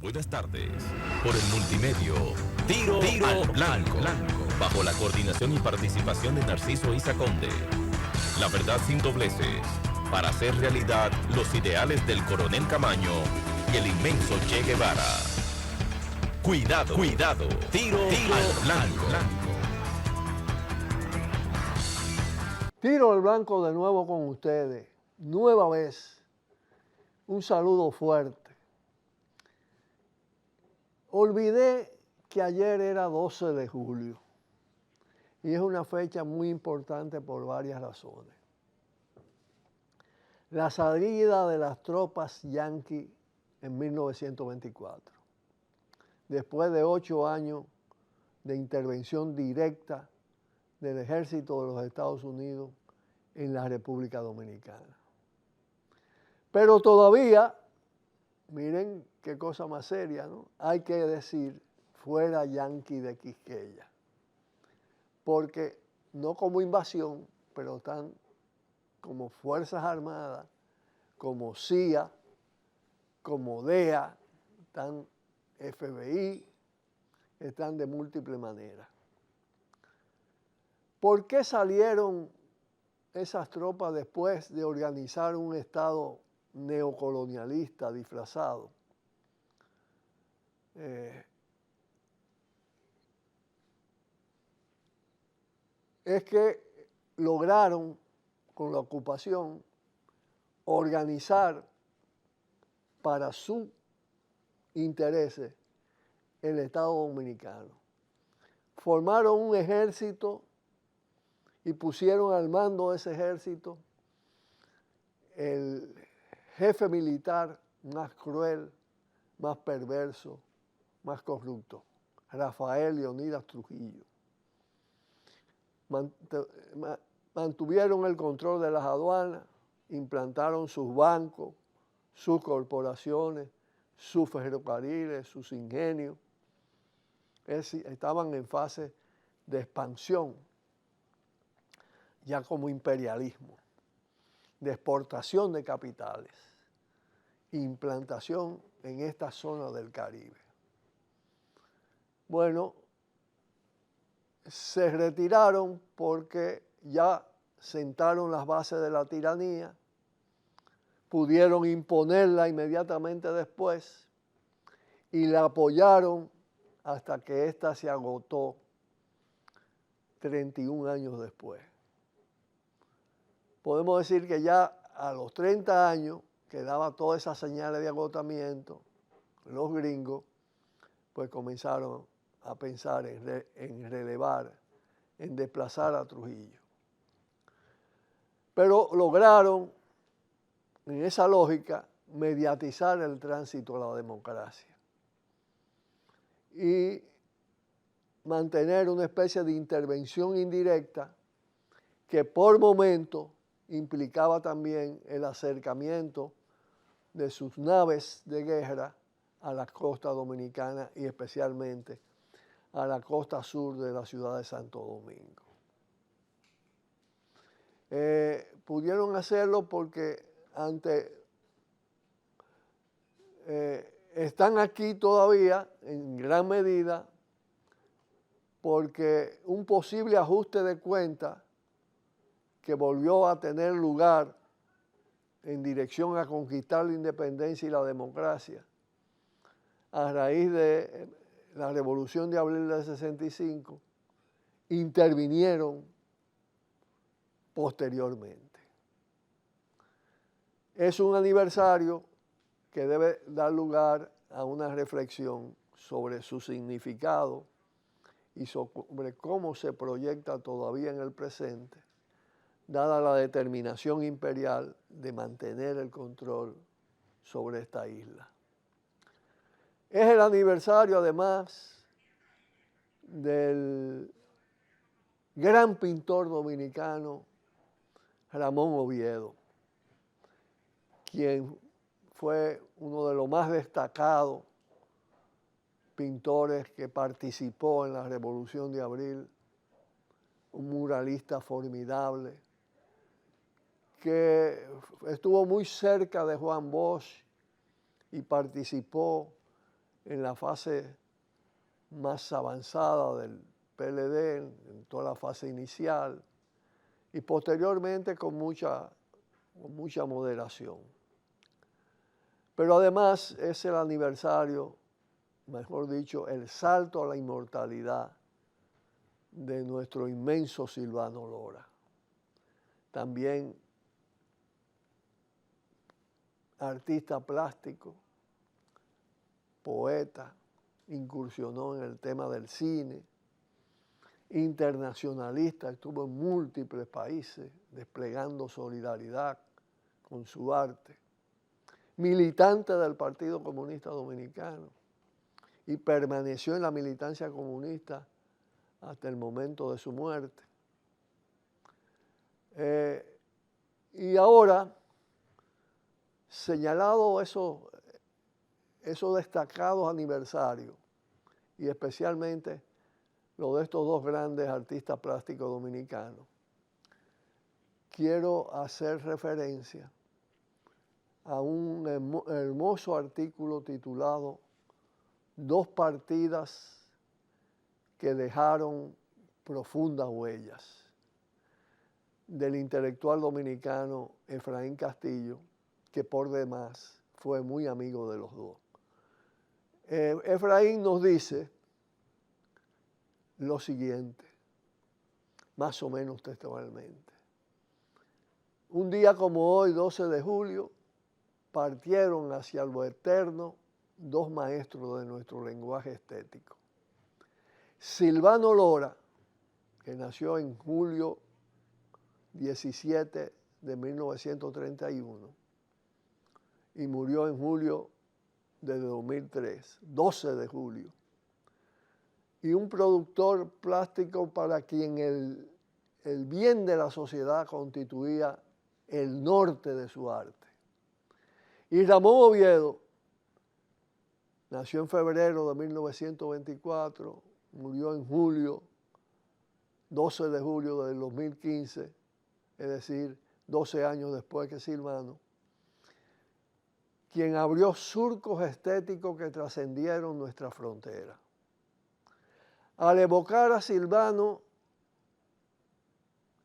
Buenas tardes. Por el multimedio, Tiro al Blanco. Bajo la coordinación y participación de Narciso Isa Conde. La verdad sin dobleces. Para hacer realidad los ideales del Coronel Camaño y el inmenso Che Guevara. Cuidado, cuidado. Tiro al Blanco. Tiro al Blanco de nuevo con ustedes. Nueva vez. Un saludo fuerte. Olvidé que ayer era 12 de julio y es una fecha muy importante por varias razones. La salida de las tropas yanquis en 1924, después de 8 años de intervención directa del ejército de los Estados Unidos en la República Dominicana. Pero todavía, miren qué cosa más seria, ¿no? Hay que decir, fuera yanqui de Quisqueya. Porque no como invasión, pero están como Fuerzas Armadas, como CIA, como DEA, están FBI, están de múltiples maneras. ¿Por qué salieron esas tropas después de organizar un Estado neocolonialista disfrazado? Es que lograron, con la ocupación, organizar para sus intereses el Estado Dominicano. Formaron un ejército y pusieron al mando de ese ejército el jefe militar más cruel, más perverso, más corrupto, Rafael Leonidas Trujillo. Mantuvieron el control de las aduanas, implantaron sus bancos, sus corporaciones, sus ferrocarriles, sus ingenios. Estaban en fase de expansión, ya como imperialismo, de exportación de capitales, implantación en esta zona del Caribe. Bueno, se retiraron porque ya sentaron las bases de la tiranía, pudieron imponerla inmediatamente después y la apoyaron hasta que ésta se agotó 31 años después. Podemos decir que ya a los 30 años, que daba todas esas señales de agotamiento, los gringos pues comenzaron a pensar en relevar, en desplazar a Trujillo. Pero lograron, en esa lógica, mediatizar el tránsito a la democracia y mantener una especie de intervención indirecta que por momento implicaba también el acercamiento de sus naves de guerra a la costa dominicana y especialmente a la costa sur de la ciudad de Santo Domingo. Pudieron hacerlo porque están aquí todavía en gran medida porque un posible ajuste de cuentas que volvió a tener lugar en dirección a conquistar la independencia y la democracia a raíz de la Revolución de Abril del 65, intervinieron posteriormente. Es un aniversario que debe dar lugar a una reflexión sobre su significado y sobre cómo se proyecta todavía en el presente, dada la determinación imperial de mantener el control sobre esta isla. Es el aniversario, además, del gran pintor dominicano Ramón Oviedo, quien fue uno de los más destacados pintores que participó en la Revolución de Abril, un muralista formidable, que estuvo muy cerca de Juan Bosch y participó en la fase más avanzada del PLD, en toda la fase inicial, y posteriormente con mucha moderación. Pero además es el aniversario, mejor dicho, el salto a la inmortalidad de nuestro inmenso Silvano Lora. También artista plástico, poeta, incursionó en el tema del cine, internacionalista, estuvo en múltiples países desplegando solidaridad con su arte, militante del Partido Comunista Dominicano y permaneció en la militancia comunista hasta el momento de su muerte. Y ahora, señalado esos destacados aniversarios, y especialmente lo de estos dos grandes artistas plásticos dominicanos, quiero hacer referencia a un hermoso artículo titulado Dos partidas que dejaron profundas huellas, del intelectual dominicano Efraín Castillo, que por demás fue muy amigo de los dos. Efraín nos dice lo siguiente, más o menos textualmente. Un día como hoy, 12 de julio, partieron hacia lo eterno dos maestros de nuestro lenguaje estético. Silvano Lora, que nació en julio 17 de 1931 y murió en julio de 2003, 12 de julio, y un productor plástico para quien el bien de la sociedad constituía el norte de su arte. Y Ramón Oviedo nació en febrero de 1924, murió en julio, 12 de julio del 2015, es decir, 12 años después que Silvano, quien abrió surcos estéticos que trascendieron nuestra frontera. Al evocar a Silvano,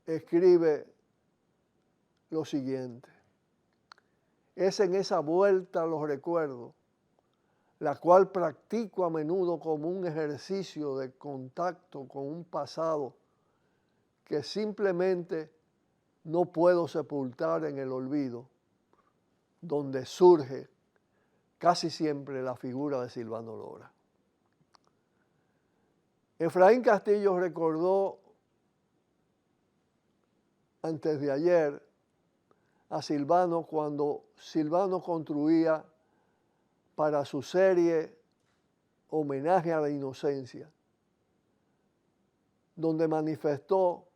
escribe lo siguiente: es en esa vuelta a los recuerdos, la cual practico a menudo como un ejercicio de contacto con un pasado que simplemente no puedo sepultar en el olvido, donde surge casi siempre la figura de Silvano Lora. Efraín Castillo recordó antes de ayer a Silvano cuando Silvano construía para su serie Homenaje a la Inocencia, donde manifestó,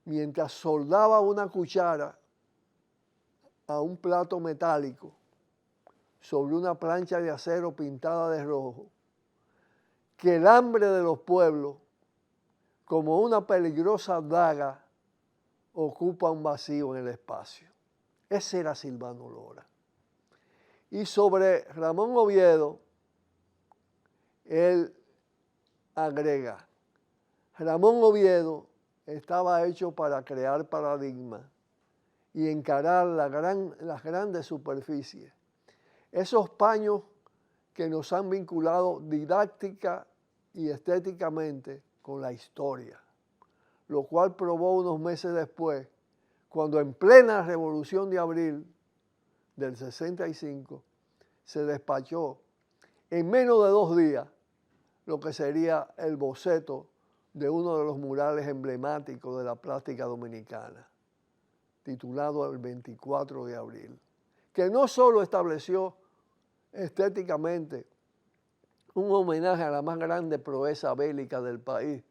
mientras soldaba una cuchara a un plato metálico sobre una plancha de acero pintada de rojo, que el hambre de los pueblos, como una peligrosa daga, ocupa un vacío en el espacio. Ese era Silvano Lora. Y sobre Ramón Oviedo, él agrega, Ramón Oviedo estaba hecho para crear paradigmas y encarar las grandes superficies. Esos paños que nos han vinculado didáctica y estéticamente con la historia, lo cual probó unos meses después, cuando en plena Revolución de Abril del 65 se despachó en menos de 2 días lo que sería el boceto de uno de los murales emblemáticos de la plástica dominicana, titulado El 24 de abril, que no solo estableció estéticamente un homenaje a la más grande proeza bélica del país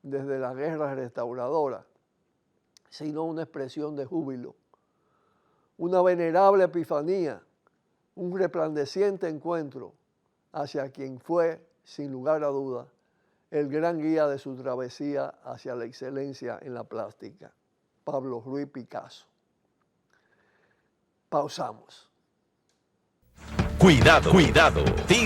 desde la guerra restauradora, sino una expresión de júbilo, una venerable epifanía, un resplandeciente encuentro hacia quien fue, sin lugar a duda, el gran guía de su travesía hacia la excelencia en la plástica, Pablo Ruiz Picasso. Pausamos. Cuidado, cuidado.